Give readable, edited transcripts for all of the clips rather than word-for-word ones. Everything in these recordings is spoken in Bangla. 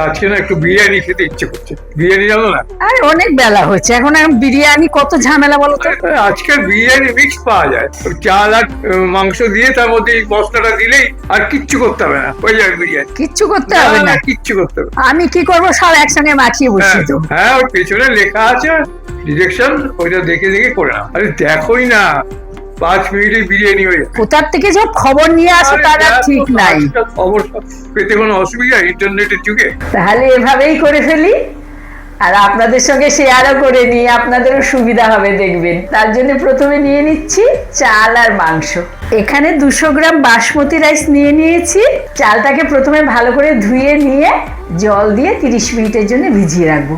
আজকে না একটু বিরিয়ানি খেতে ইচ্ছে করছে, বিরিয়ানি জানো না? আর অনেক বেলা হয়েছে, এখন বিরিয়ানি কত ঝামেলা বলো তো। আজকাল বিরিয়ানি মিক্স পাওয়া যায়, ওই চাল আর মাংস দিয়ে তার মধ্যে এই মশলাটা দিলেই আর কিচ্ছু করতে হবে না, হয়ে যাবে বিরিয়ানি। কিচ্ছু করতে হবে না, কিচ্ছু করতে হবে না। আমি কি করবো, সব একসঙ্গে মাখিয়ে বসি তো। হ্যাঁ, ওর পেছনে লেখা আছে ডিরেকশন, ওইটা দেখে দেখে করে নাও। আরে দেখোই না, 5 মিনিটে বিরিয়ানি হয়ে যাবে। কোথার থেকে সব খবর নিয়ে আসো তার আর ঠিক নাই। খবর পেতে কোনো অসুবিধা ইন্টারনেটের যুগে? তাহলে এভাবেই করে ফেলি, আর আপনাদের সঙ্গে শেয়ারও করে নিই, আপনাদেরও সুবিধা হবে দেখবেন। তার জন্য প্রথমে নিয়ে নিচ্ছি চাল আর মাংস। এখানে 200 গ্রাম বাসমতি রাইস নিয়ে নিয়েছি। চালটাকে প্রথমে ভালো করে ধুয়ে নিয়ে জল দিয়ে 30 মিনিটের জন্য ভিজিয়ে রাখবো।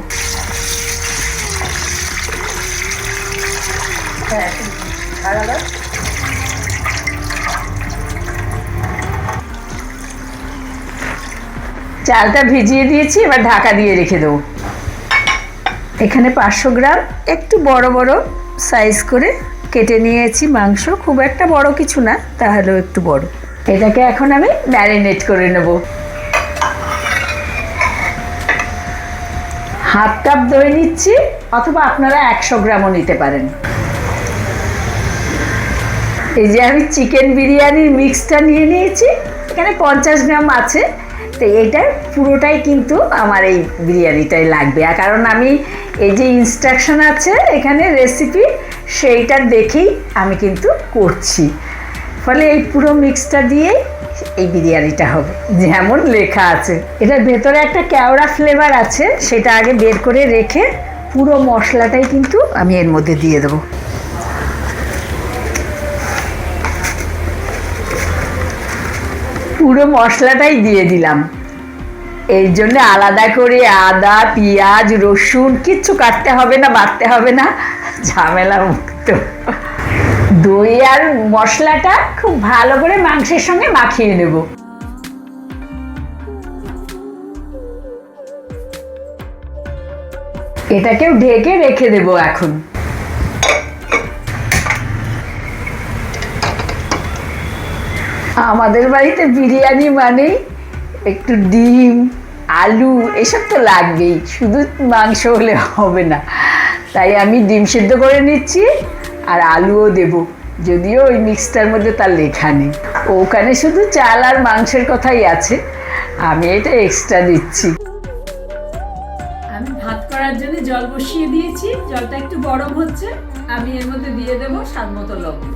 চালটা ভিজিয়ে দিয়েছি, এবার ঢাকা দিয়ে রেখে দেবো। এখানে 500 গ্রাম একটু বড় বড় সাইজ করে কেটে নিয়েছি মাংস, খুব একটা বড় কিছু না, তাহলেও একটু বড়। এটাকে এখন আমি ম্যারিনেট করে নেব। হাফ কাপ দই নিচ্ছি, অথবা আপনারা 100 গ্রামও নিতে পারেন। এই যে আমি চিকেন বিরিয়ানির মিক্সটা নিয়ে নিয়েছি, এখানে 50 গ্রাম আছে। তো এইটার পুরোটাই কিন্তু আমার এই বিরিয়ানিটাই লাগবে, আর কারণ আমি এই যে ইনস্ট্রাকশন আছে এখানে রেসিপি, সেইটা দেখেই আমি কিন্তু করছি। ফলে এই পুরো মিক্সটা দিয়েই এই বিরিয়ানিটা হবে যেমন লেখা আছে। এটার ভেতরে একটা কেওড়া ফ্লেভার আছে, সেটা আগে বের করে রেখে পুরো মশলাটাই কিন্তু আমি এর মধ্যে দিয়ে দেবো। পুরো মশলাটাই দিয়ে দিলাম। এর জন্য আলাদা করে আদা, পেঁয়াজ, রসুন কিচ্ছু কাটতে হবে না, বাটতে হবে না, ঝামেলা মুক্ত। দই আর মশলাটা খুব ভালো করে মাংসের সঙ্গে মাখিয়ে নেব। এটাকেও ঢেকে রেখে দেব এখন। আমাদের বাড়িতে বিরিয়ানি মানেই একটু ডিম, আলু এসব তো লাগবেই, শুধু মাংস হলে হবে না। তাই আমি ডিম সিদ্ধ করে নিচ্ছি, আর আলুও দেব, যদিও ওই মিক্সটার মধ্যে তার লেখা নেই, ওখানে শুধু চাল আর মাংসের কথাই আছে, আমি এটা এক্সট্রা দিচ্ছি। আমি ভাত করার জন্য জল বসিয়ে দিয়েছি, জলটা একটু গরম হচ্ছে, আমি এর মধ্যে দিয়ে দেবো স্বাদ মতো লবণ।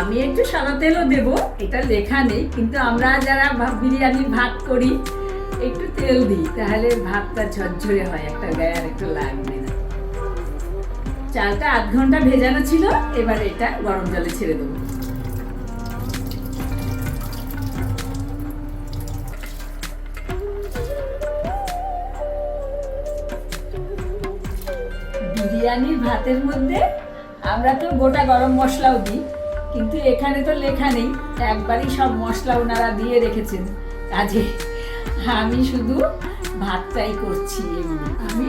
আমি একটু সাদা তেলও দেবো, এটা লেখা নেই, কিন্তু আমরা যারা বিরিয়ানি ভাত করি একটু তেল দিই, তাহলে ভাতটা ঝরঝরে হয়, একটা গায়ে আর একটু লাগবে না। চালটা 8 ঘন্টা ভেজানো ছিল, এবার এটা গরম জলে ছেড়ে দেবো। বিরিয়ানির ভাতের মধ্যে আমরা তো গোটা গরম মশলাও দিই, কিন্তু এখানে তো লেখা নেই, একবারই সব মশলা ওনারা দিয়ে রেখেছেন, কাজে আমি শুধু ভাতটাই করছি। আমি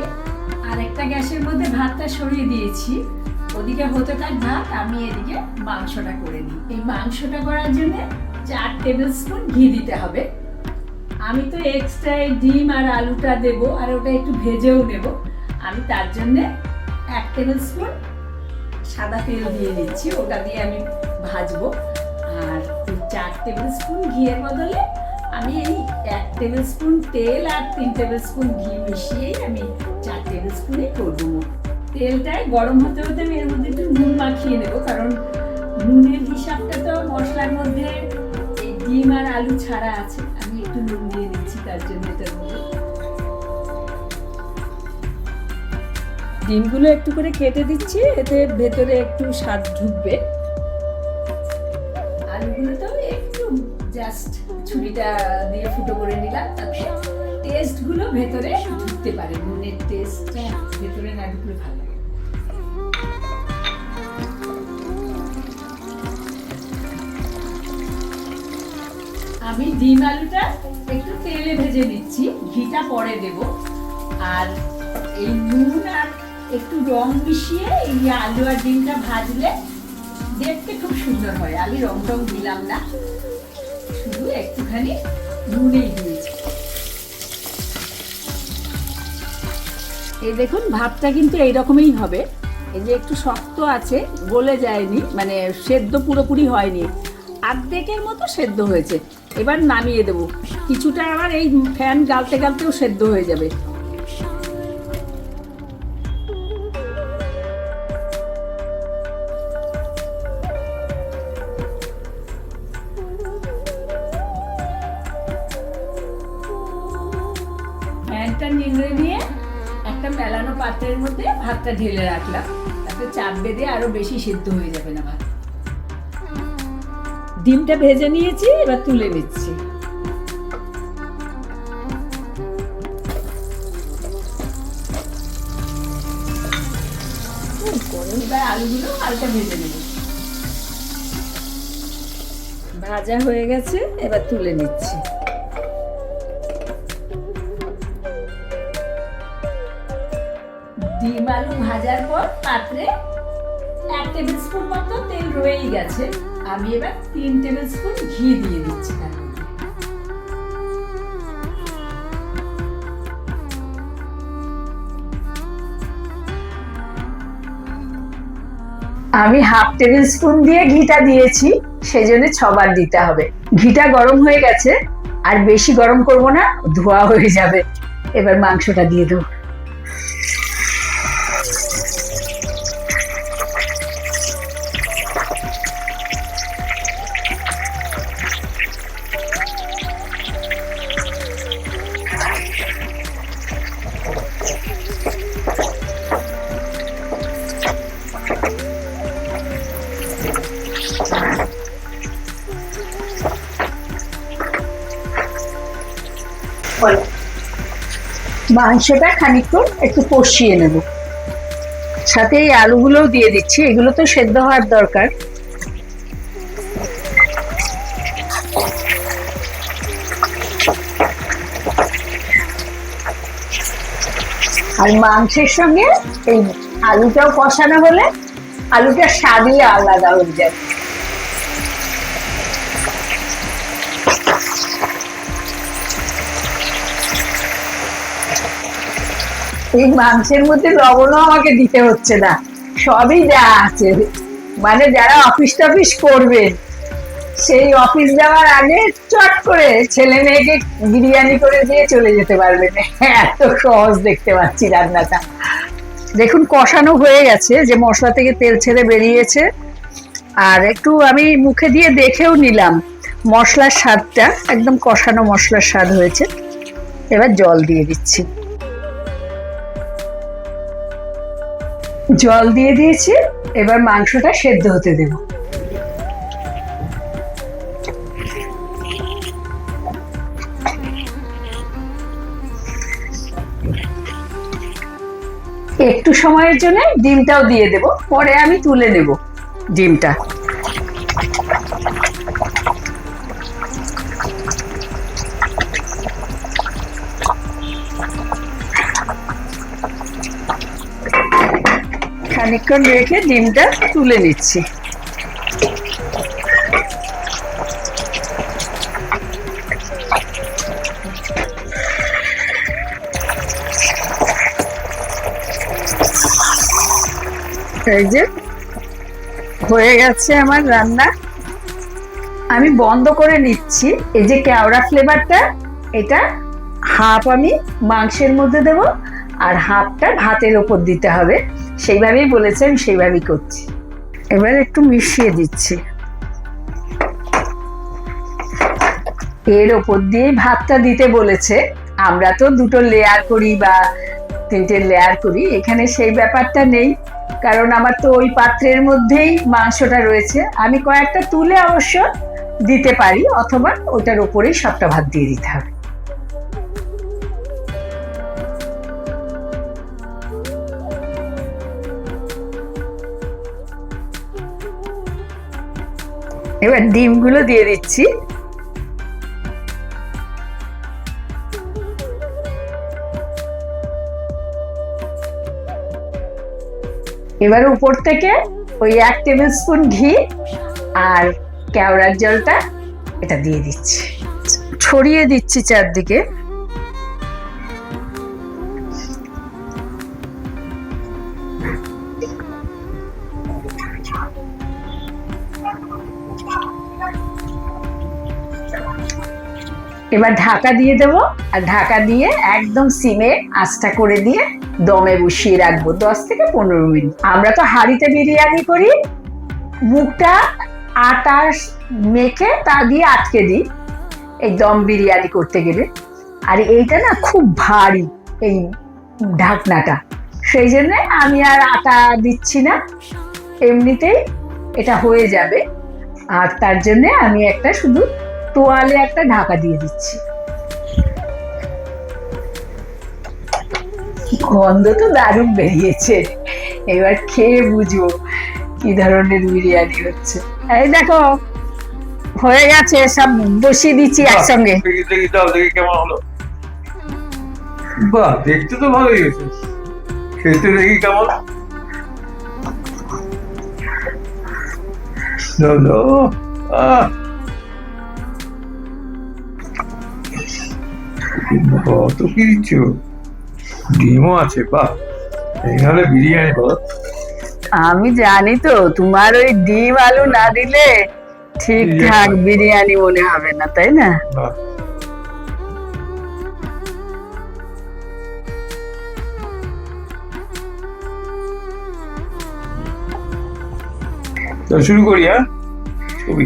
আরেকটা গ্যাসের মধ্যে ভাতটা সরিয়ে দিয়েছি, ওদিকে হতে থাক ভাত, আমি এদিকে মাংসটা করে নিই। এই মাংসটা করার জন্য 4 টেবিল স্পুন ঘি দিতে হবে। আমি তো এক্সট্রা ডিম আর আলুটা দেব, আর ওটা একটু ভেজেও নেব। আমি তার জন্যে 1 টেবিল স্পুন সাদা তেল দিয়ে দিচ্ছি, ওটা দিয়ে আমি ভাজবো। আর 4 টেবিল স্পুন ঘিয়ের বদলে আমি এই 1 টেবিল স্পুন তেল আর 3 টেবিল স্পুন ঘি মিশিয়েই আমি 4 টেবিল স্পুনই করবো। তেলটাই গরম হতে হতে আমি এর মধ্যে একটু নুন মাখিয়ে নেবো, কারণ নুনের হিসাবটা তো মশলার মধ্যে এই ডিম আর আলু ছাড়া আছে, আমি একটু নুন দিয়ে দিচ্ছি তার জন্য। এটার মধ্যে ডিমগুলো একটু করে কেটে দিচ্ছি, এতে ভেতরে একটু স্বাদ ঢুকবে। আলুগুলো তো একটু জাস্ট ছুরিটা দিয়ে ফুটো করে নিলাম, তাতে টেস্টগুলো ভেতরে ঢুকতে পারে, নুনের টেস্টটা ভেতরে না ঢুকলে ভালো লাগে। আমি ডিম আলুটা একটু তেলে ভেজে নিচ্ছি, ঘিটা পরে দেব। আর এই নুন আর একটু রং মিশিয়ে এই আলু আর ডিমটা ভাজলে দেখতে খুব সুন্দর হয়। আমি রং টং দিলাম না, শুধু একটুখানি নুনেই দিয়েছি। এই দেখুন ভাতটা কিন্তু এইরকমই হবে। এই যে একটু শক্ত আছে, গলে যায়নি, মানে সেদ্ধ পুরোপুরি হয়নি, অর্ধেকের মতো সেদ্ধ হয়েছে। এবার নামিয়ে দেবো। কিছুটা আবার এই ফ্যান গালতে গালতেও সেদ্ধ হয়ে যাবে। ফ্যানটা নিংড়ে নিয়ে একটা মেলানো পাত্রের মধ্যে ভাতটা ঢেলে রাখলাম, তাতে চাপ বেঁধে আরো বেশি সিদ্ধ হয়ে যাবে না ভাত। ডিমটা ভেজে নিয়েছি, এবার তুলে নিচ্ছি। এবার আলুগুলো হালকা ভেজে নেব। ভাজা হয়ে গেছে, এবার তুলে নিচ্ছি। ডিম আলু ভাজার পর পাত্রে 1 টেবিল স্পুন মতো তেল রয়েই গেছে। আমি এবার 3 টেবিল স্পুন ঘি দিয়ে দিচ্ছি তার মধ্যে। আমি 1/2 টেবিল স্পুন দিয়ে ঘিটা দিয়েছি, সেই জন্য 6 বার দিতে হবে। ঘিটা গরম হয়ে গেছে, আর বেশি গরম করব না, ধোয়া হয়ে যাবে। এবার মাংসটা দিয়ে দেবো। মাংসটা খানিকক্ষণ একটু কষিয়ে নেব, সাথে এই আলুগুলোও দিয়ে দিচ্ছি। এগুলো তো সেদ্ধ হওয়ার দরকার। আর মাংসের সঙ্গে এই আলুটাও কষানো হলে আলুটার স্বাদই আলাদা হয়ে যায়। এই মাংসের মধ্যে লবণও আমাকে দিতে হচ্ছে না, সবই যা আছে। মানে যারা অফিস টফিস করবেন, সেই অফিস যাওয়ার আগে চট করে ছেলে মেয়েকে বিরিয়ানি করে দিয়ে চলে যেতে পারবেন। এত সহজ দেখতে পাচ্ছি রান্নাটা। দেখুন কষানো হয়ে গেছে, যে মশলা থেকে তেল ছেড়ে বেরিয়েছে। আর একটু আমি মুখে দিয়ে দেখেও নিলাম, মশলার স্বাদটা একদম কষানো মশলার স্বাদ হয়েছে। এবার জল দিয়ে দিচ্ছি। জল দিয়ে দিয়েছি, এবার মাংসটা সেদ্ধ হতে দেব। একটু সময়ের জন্য ডিমটাও দিয়ে দেব, পরে আমি তুলে নেব ডিমটা। খানিকক্ষণ রেখে ডিমটা তুলে নিচ্ছি। এই যে হয়ে গেছে আমার রান্না। আমি বন্ধ করে নিচ্ছি। এই যে কেওড়া ফ্লেভারটা, এটা হাফ আমি মাংসের মধ্যে দেব, আর হাফটা ভাতের ওপর দিতে হবে। সেইভাবেই বলেছে, আমি সেইভাবেই করছি। এবার একটু মিশিয়ে দিচ্ছি। এর ওপর দিয়ে ভাতটা দিতে বলেছে। আমরা তো 2টো লেয়ার করি বা 3টে লেয়ার করি, এখানে সেই ব্যাপারটা নেই, কারণ আমার তো ওই পাত্রের মধ্যেই মাংসটা রয়েছে। আমি কয়েকটা তুলে অবশ্য দিতে পারি, অথবা ওটার ওপরেই সবটা ভাত দিয়ে দিতে হবে। এবার ডিমগুলো দিয়ে দিচ্ছি। এবার উপর থেকে ওই 1 টেবিল স্পুন ঘি আর কেওড়ার জলটা এটা দিয়ে দিচ্ছি, ছড়িয়ে দিচ্ছি চারদিকে। এবার ঢাকা দিয়ে দেবো, আর ঢাকা দিয়ে একদম সিমে আঁচটা করে দিয়ে দমে বসিয়ে রাখবো 10 থেকে 15 মিনিট। আমরা তো হাঁড়িতে বিরিয়ানি করি, মুখটা আটা মেখে তা দিয়ে আটকে দিই এই দম বিরিয়ানি করতে গেলে। আর এইটা না খুব ভারী এই ঢাকনাটা, সেই জন্য আমি আর আটা দিচ্ছি না, এমনিতেই এটা হয়ে যাবে। আর তার জন্য আমি একটা শুধু তোয়ালে একটা ঢাকা দিয়ে দিচ্ছি। গন্ধ তো দারুণ বেরিয়েছে, এবার খেয়ে বুঝবো কি ধরনের বিরিয়ানি হচ্ছে। এই দেখো হয়ে গেছে, সব বসিয়ে দিচ্ছি একসঙ্গে। দেখি দাও, দেখি কেমন হলো। বাহ, দেখতে তো ভালোই হয়েছে, খেতে দেখি কেমন। দাও দাও। কত কি দিচ্ছ, ডিমও আছে, বাহ। এই হলে বিরিয়ানি। বলো, আমি জানি তো তোমার ওই ডিম আলু না দিলে ঠিকঠাক বিরিয়ানি মনে হবে না, তাই না? বাহ। তো শুরু করি, হ্যাঁ? ছবি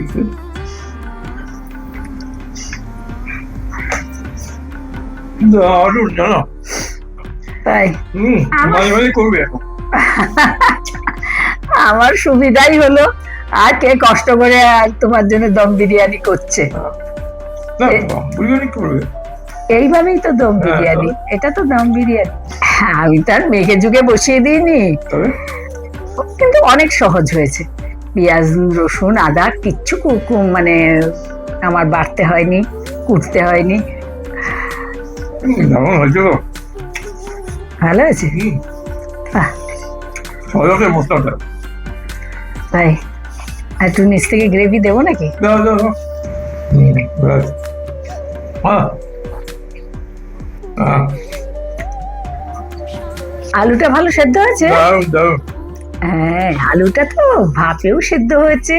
দারুণ, জানো? তাই মাঝে মাঝে করবে এখন। আমার সুবিধাই হলো, আর কে কষ্ট করে আর তোমার জন্য দম বিরিয়ানি করছে। না, বিরিয়ানি করবে এইভাবেই তো দম বিরিয়ানি, এটা তো দম বিরিয়ানি। আমি তার মেঘে যুগে বসিয়ে দিইনি, তবে কিন্তু অনেক সহজ হয়েছে। পেঁয়াজ রসুন আদা কিচ্ছু মানে আমার বাড়তে হয়নি, কুটতে হয়নি। দারুণ হয়েছে তো, ভালো হয়েছে। সহজে মশলাটা। তাই আর একটু নিচ থেকে গ্রেভি দেবো নাকি? দাও দাও দাও। ব্যাস। আলুটা ভালো সেদ্ধ হয়েছে? দারুণ দারুণ। হ্যাঁ, আলুটা তো ভাপেও সেদ্ধ হয়েছে,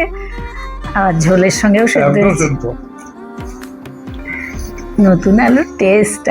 আর ঝোলের সঙ্গেও সেদ্ধ একদম হয়েছে। সেদ্ধ। নতুন আলুর টেস্ট,